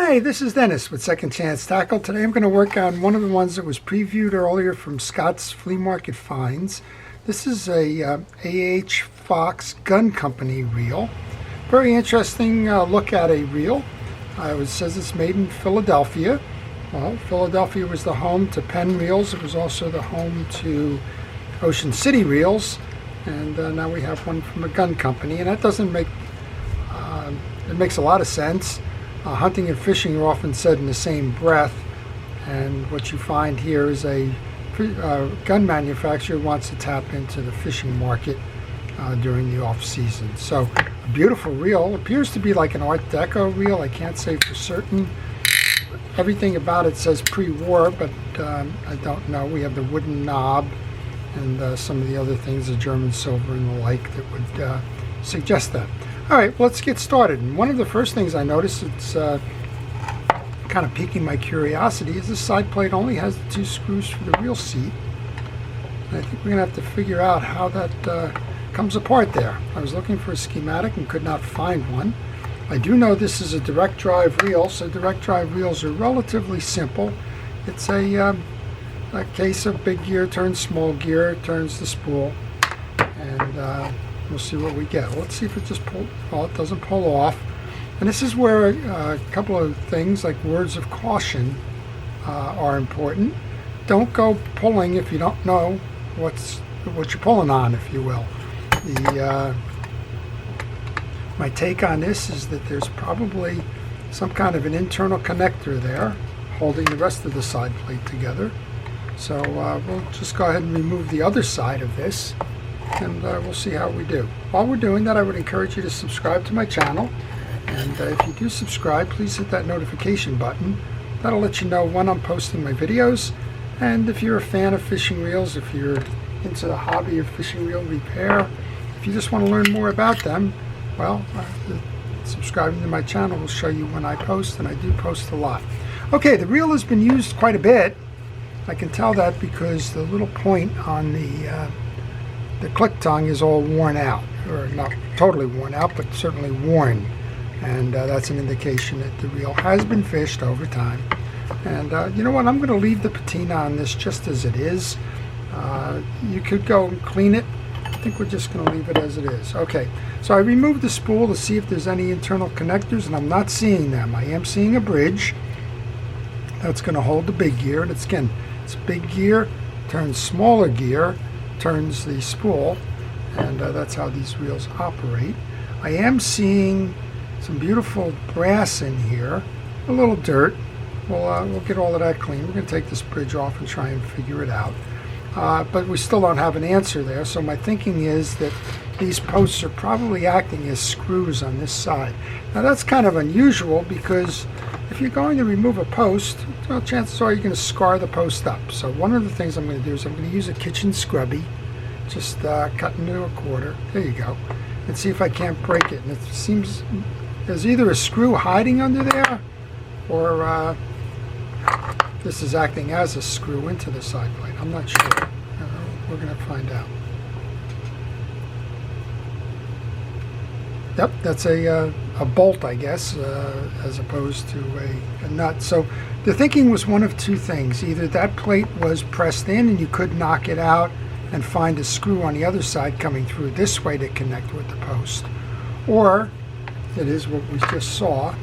Hi, this is Dennis with Second Chance Tackle. Today I'm going to work on one of the ones that was previewed earlier from Scott's Flea Market Finds. This is a A.H. Fox Gun Company reel. Very interesting look at a reel. It says it's made in Philadelphia. Well, Philadelphia was the home to Penn Reels. It was also the home to Ocean City Reels. And now we have one from a gun company. And that doesn't make, it makes a lot of sense. Hunting and fishing are often said in the same breath, and what you find here is a gun manufacturer wants to tap into the fishing market during the off season. So a beautiful reel. Appears to be like an Art Deco reel. I can't say for certain. Everything about it says pre-war, but I don't know. We have the wooden knob and some of the other things, the German silver and the like, that would suggest that. All right, let's get started. And one of the first things I noticed, it's kind of piquing my curiosity, is this side plate only has the two screws for the reel seat. And I think we're going to have to figure out how that comes apart there. I was looking for a schematic and could not find one. I do know this is a direct drive reel, so direct drive reels are relatively simple. It's a case of big gear turns small gear, turns the spool, and we'll see what we get. Let's see if it just it doesn't pull off. And this is where a couple of things like words of caution are important. Don't go pulling if you don't know what you're pulling on, if you will. My take on this is that there's probably some kind of an internal connector there holding the rest of the side plate together. So we'll just go ahead and remove the other side of this, and we'll see how we do. While we're doing that, I would encourage you to subscribe to my channel, and if you do subscribe, please hit that notification button. That'll let you know when I'm posting my videos. And if you're a fan of fishing reels, if you're into the hobby of fishing reel repair, if you just want to learn more about them, well, subscribing to my channel will show you when I post, and I do post a lot. Okay, the reel has been used quite a bit. I can tell that because the little point on the click tongue is all worn out, or not totally worn out, but certainly worn, and that's an indication that the reel has been fished over time. And you know what, I'm going to leave the patina on this just as it is. You could go and clean it. I think we're just going to leave it as it is. Okay, so I removed the spool to see if there's any internal connectors, and I'm not seeing them. I am seeing a bridge that's going to hold the big gear, and it's big gear turns smaller gear, turns the spool, and that's how these reels operate. I am seeing some beautiful brass in here, a little dirt. We'll get all of that clean. We're going to take this bridge off and try and figure it out. But we still don't have an answer there, so my thinking is that these posts are probably acting as screws on this side. Now that's kind of unusual, because if you're going to remove a post, well, chances are you're going to scar the post up. So one of the things I'm going to do is I'm going to use a kitchen scrubby, just cut into a quarter, there you go, and see if I can't break it. And it seems there's either a screw hiding under there, or this is acting as a screw into the side plate. I'm not sure. We're going to find out. Yep, that's a bolt, I guess, as opposed to a nut. So the thinking was one of two things. Either that plate was pressed in and you could knock it out and find a screw on the other side coming through this way to connect with the post, or it is what we just saw,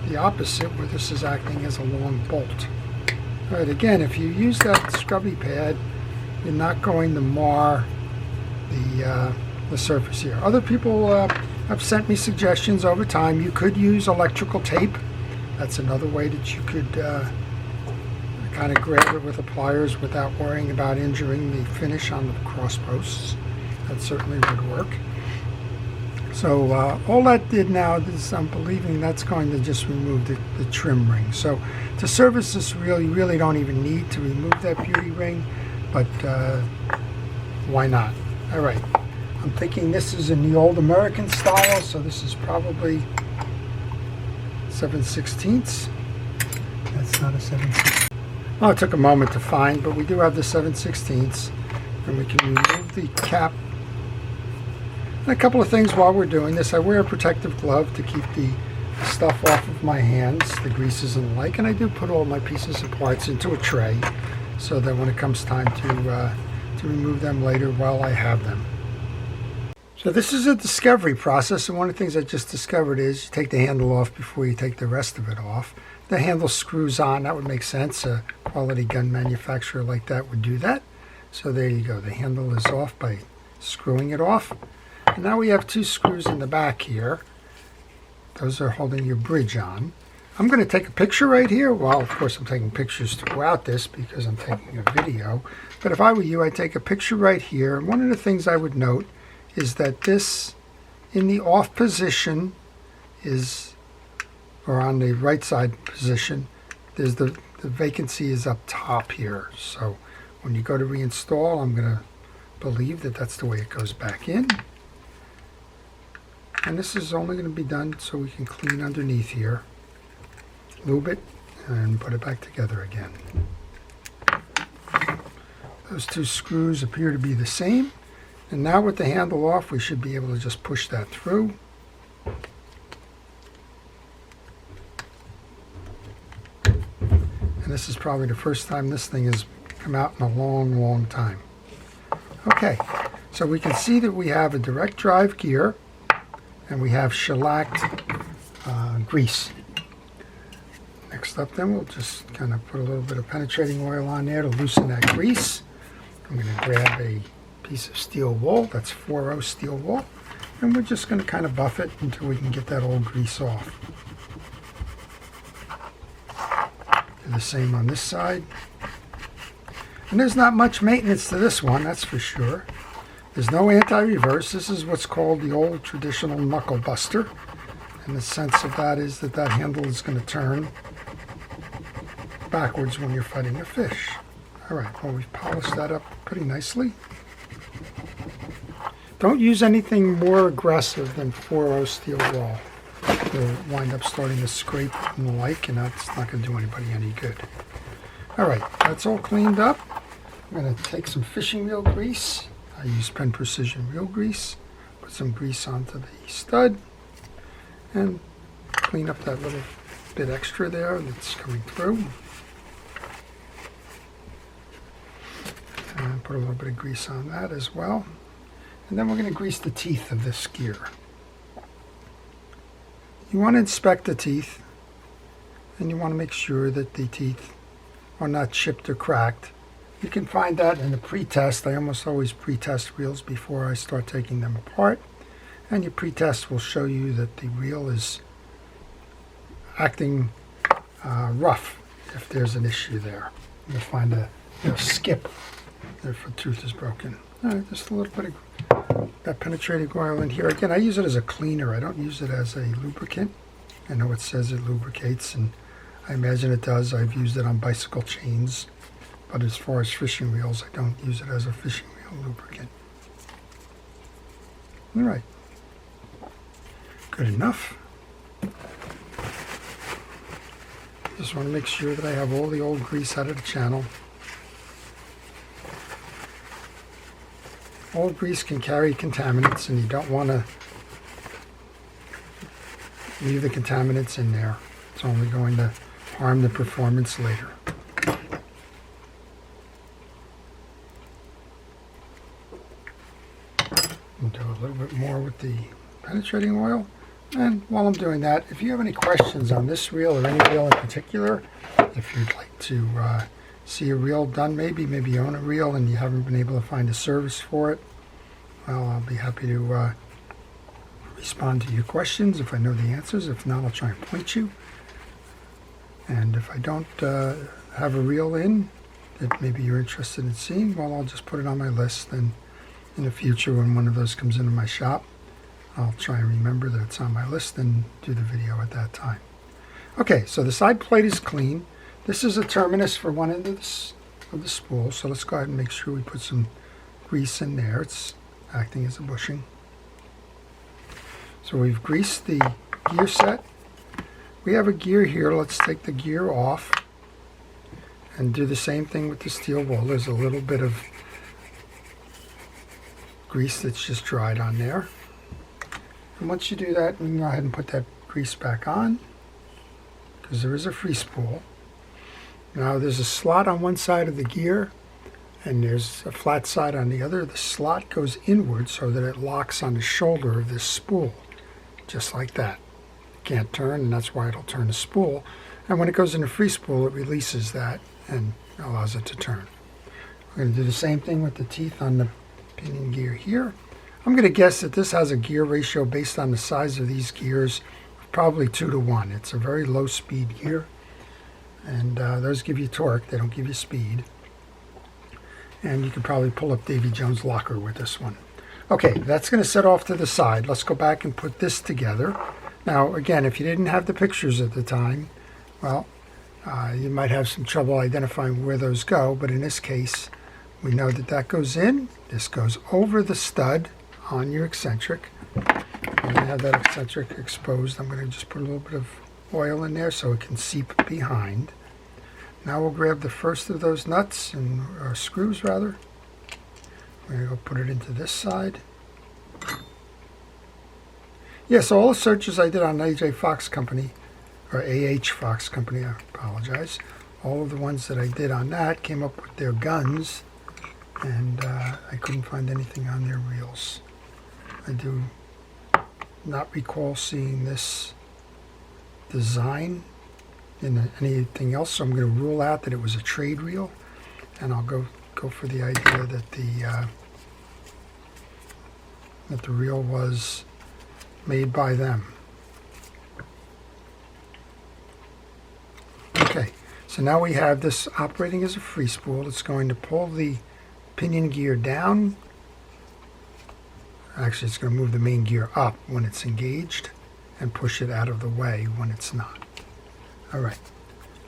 the opposite, where this is acting as a long bolt. All right, again, if you use that scrubby pad, you're not going to mar the surface here. Other people have sent me suggestions over time. You could use electrical tape. That's another way that you could kind of grab it with the pliers without worrying about injuring the finish on the cross posts. That certainly would work. So all that did now is, I'm believing that's going to just remove the trim ring. So to service this reel, you really don't even need to remove that beauty ring, but why not? All right, I'm thinking this is in the old American style, so this is probably 7/16. That's not a 7/16. Well, it took a moment to find, but we do have the 7/16, and we can remove the cap. And a couple of things while we're doing this. I wear a protective glove to keep the the stuff off of my hands, the greases and the like, and I do put all my pieces and parts into a tray so that when it comes time to remove them later, while I have them. So this is a discovery process, and one of the things I just discovered is you take the handle off before you take the rest of it off. The handle screws on. That would make sense. A quality gun manufacturer like that would do that. So there you go. The handle is off by screwing it off. And now we have two screws in the back here. Those are holding your bridge on. I'm going to take a picture right here. Well, of course, I'm taking pictures throughout this because I'm taking a video. But if I were you, I'd take a picture right here. And one of the things I would note is that this, in the off position, or on the right side position, there's the vacancy is up top here. So when you go to reinstall, I'm going to believe that that's the way it goes back in. And this is only going to be done so we can clean underneath here, lube it, and put it back together again. Those two screws appear to be the same. And now with the handle off, we should be able to just push that through. And this is probably the first time this thing has come out in a long, long time. Okay, so we can see that we have a direct drive gear and we have shellacked grease. Next up then, we'll just kind of put a little bit of penetrating oil on there to loosen that grease. I'm going to grab a piece of steel wool, that's 4/0 steel wool, and we're just going to kind of buff it until we can get that old grease off. Do the same on this side. And there's not much maintenance to this one, that's for sure. There's no anti-reverse. This is what's called the old traditional knuckle buster. And the sense of that is that that handle is going to turn backwards when you're fighting a fish. All right, well, we've polished that up pretty nicely. Don't use anything more aggressive than 4/0 steel wool. You'll wind up starting to scrape and the like, and that's not going to do anybody any good. All right, that's all cleaned up. I'm going to take some fishing reel grease. I use Penn Precision reel grease. Put some grease onto the stud and clean up that little bit extra there that's coming through. And put a little bit of grease on that as well. And then we're going to grease the teeth of this gear. You want to inspect the teeth, and you want to make sure that the teeth are not chipped or cracked. You can find that in the pre-test. I almost always pre-test reels before I start taking them apart. And your pre-test will show you that the reel is acting rough if there's an issue there. You'll find a skip if the tooth is broken. All right, just a little bit of that penetrating oil in here. Again, I use it as a cleaner. I don't use it as a lubricant. I know it says it lubricates, and I imagine it does. I've used it on bicycle chains. But as far as fishing reels, I don't use it as a fishing reel lubricant. All right. Good enough. Just want to make sure that I have all the old grease out of the channel. Old grease can carry contaminants, and you don't want to leave the contaminants in there. It's only going to harm the performance later. We'll do a little bit more with the penetrating oil. And while I'm doing that, if you have any questions on this reel or any reel in particular, if you'd like to see a reel done, maybe you own a reel and you haven't been able to find a service for it, well, I'll be happy to respond to your questions if I know the answers. If not, I'll try and point you. And if I don't have a reel in that maybe you're interested in seeing, well, I'll just put it on my list, and in the future when one of those comes into my shop, I'll try and remember that it's on my list and do the video at that time. Okay, so the side plate is clean. This is a terminus for one end of the spool, so let's go ahead and make sure we put some grease in there. It's acting as a bushing. So we've greased the gear set. We have a gear here. Let's take the gear off and do the same thing with the steel wool. There's a little bit of grease that's just dried on there. And once you do that, you can go ahead and put that grease back on, because there is a free spool. Now there's a slot on one side of the gear, and there's a flat side on the other. The slot goes inward so that it locks on the shoulder of this spool, just like that. It can't turn, and that's why it'll turn the spool. And when it goes in a free spool, it releases that and allows it to turn. We're going to do the same thing with the teeth on the pinion gear here. I'm going to guess that this has a gear ratio based on the size of these gears, probably 2 to 1. It's a very low speed gear, and those give you torque, they don't give you speed. And you can probably pull up Davy Jones' locker with this one. Okay, that's going to set off to the side. Let's go back and put this together. Now again, if you didn't have the pictures at the time, well, you might have some trouble identifying where those go, but in this case, we know that that goes in. This goes over the stud on your eccentric. And I have that eccentric exposed. I'm going to just put a little bit of oil in there so it can seep behind. Now we'll grab the first of those nuts, or screws rather. We're going to go put it into this side. Yeah, so all the searches I did on AJ Fox Company, or AH Fox Company, I apologize. All of the ones that I did on that came up with their guns, and I couldn't find anything on their reels. I do not recall seeing this design in anything else, so I'm going to rule out that it was a trade reel, and I'll go for the idea that the reel was made by them. Okay, so now we have this operating as a free spool. It's going to pull the pinion gear down. Actually, it's going to move the main gear up when it's engaged and push it out of the way when it's not. All right,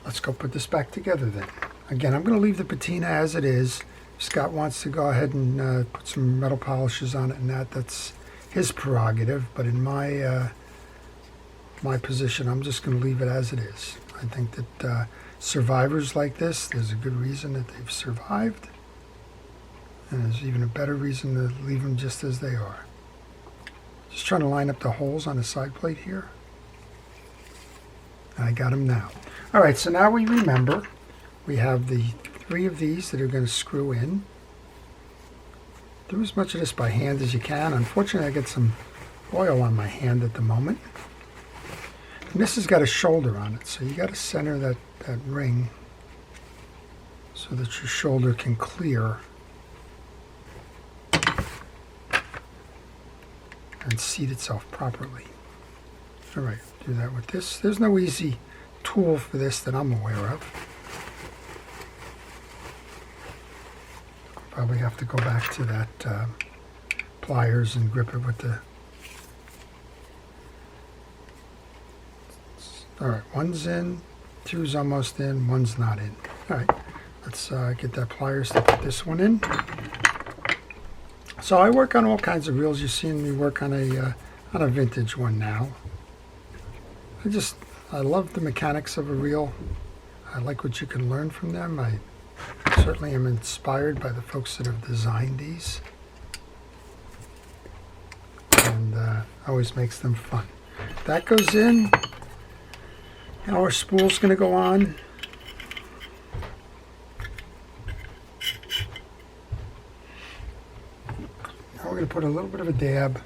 let's go put this back together then. Again, I'm going to leave the patina as it is. If Scott wants to go ahead and put some metal polishes on it and that's his prerogative, but in my my position, I'm just going to leave it as it is. I think that survivors like this, there's a good reason that they've survived, and there's even a better reason to leave them just as they are. Just trying to line up the holes on the side plate here. I got them now. All right, so now we remember we have the 3 of these that are going to screw in. Do as much of this by hand as you can. Unfortunately, I get some oil on my hand at the moment. And this has got a shoulder on it, so you got to center that ring so that your shoulder can clear and seat itself properly. All right, do that with this. There's no easy tool for this that I'm aware of. Probably have to go back to that pliers and grip it with the... All right, 1's in, 2's almost in, 1's not in. All right, let's get that pliers to put this one in. So I work on all kinds of reels. You've seen me work on a vintage one now. I love the mechanics of a reel. I like what you can learn from them. I certainly am inspired by the folks that have designed these, and always makes them fun. That goes in. Now our spool's going to go on. Now we're going to put a little bit of a dab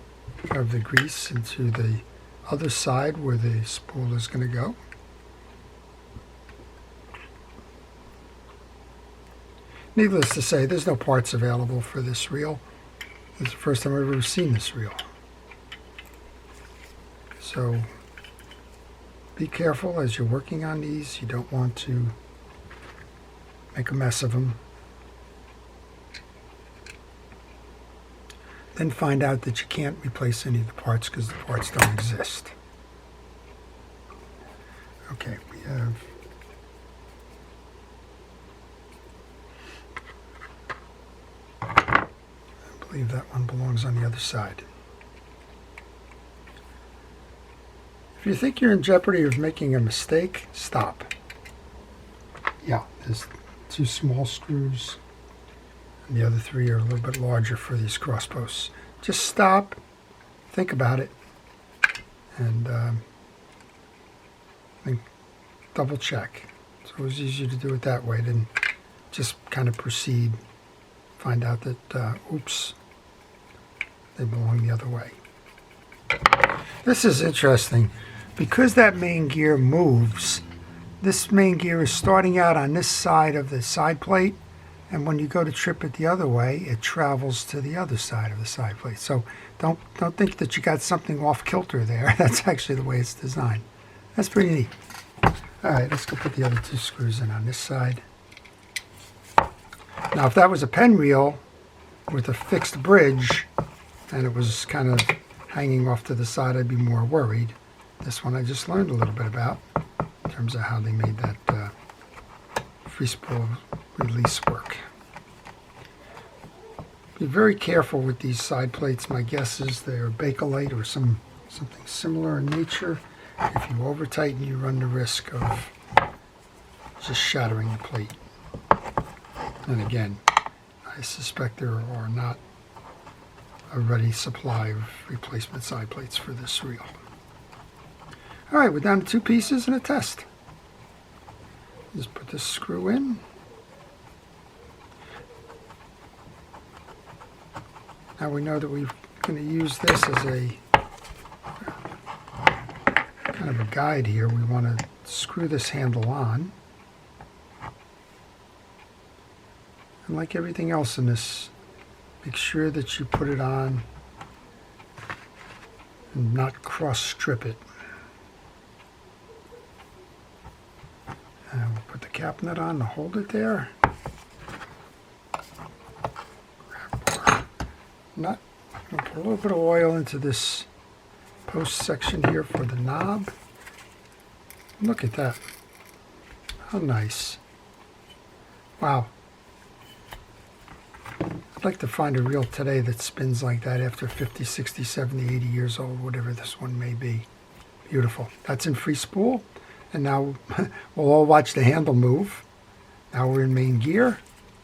of the grease into the other side where the spool is going to go. Needless to say, there's no parts available for this reel. This is the first time I've ever seen this reel. So be careful as you're working on these. You don't want to make a mess of them. Then find out that you can't replace any of the parts because the parts don't exist. Okay, we have... I believe that one belongs on the other side. If you think you're in jeopardy of making a mistake, stop. Yeah, there's 2 small screws, and the other 3 are a little bit larger for these cross posts. Just stop, think about it, and and double check. It's always easier to do it that way than just kind of proceed, find out that, oops, they belong the other way. This is interesting. Because that main gear moves, this main gear is starting out on this side of the side plate, and when you go to trip it the other way, it travels to the other side of the side plate. So don't think that you got something off kilter there. That's actually the way it's designed. That's pretty neat. All right, let's go put the other two screws in on this side. Now, if that was a pen reel with a fixed bridge and it was kind of hanging off to the side, I'd be more worried. This one I just learned a little bit about in terms of how they made that free spool release work. Be very careful with these side plates. My guess is they're Bakelite or something similar in nature. If you over tighten, you run the risk of just shattering the plate. And again, I suspect there are not a ready supply of replacement side plates for this reel. All right, we're down to 2 pieces and a test. Just put this screw in. Now we know that we're going to use this as a kind of a guide here. We want to screw this handle on. And like everything else in this, make sure that you put it on and not cross-strip it. And we'll put the cap nut on to hold it there. Grab our nut. We'll put a little bit of oil into this post section here for the knob. Look at that. How nice. Wow. I'd like to find a reel today that spins like that after 50, 60, 70, 80 years old, whatever this one may be. Beautiful. That's in free spool. And now we'll all watch the handle move. Now we're in main gear.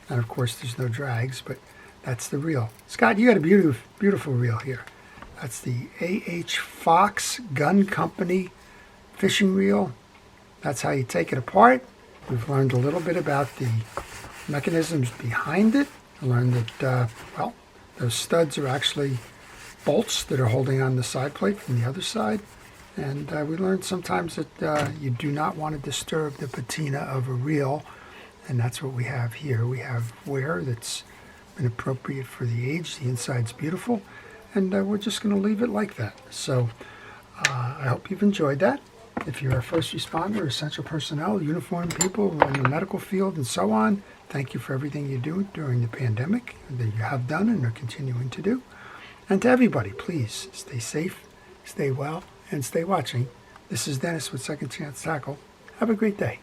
And of course there's no drags, but that's the reel. Scott, you got a beautiful, beautiful reel here. That's the A.H. Fox Gun Company fishing reel. That's how you take it apart. We've learned a little bit about the mechanisms behind it. I learned that, well, those studs are actually bolts that are holding on the side plate from the other side. And we learned sometimes that you do not want to disturb the patina of a reel. And that's what we have here. We have wear that's been appropriate for the age. The inside's beautiful. And we're just going to leave it like that. So I hope you've enjoyed that. If you're a first responder, essential personnel, uniformed people in the medical field and so on, thank you for everything you do during the pandemic that you have done and are continuing to do. And to everybody, please stay safe, stay well, and stay watching. This is Dennis with Second Chance Tackle. Have a great day.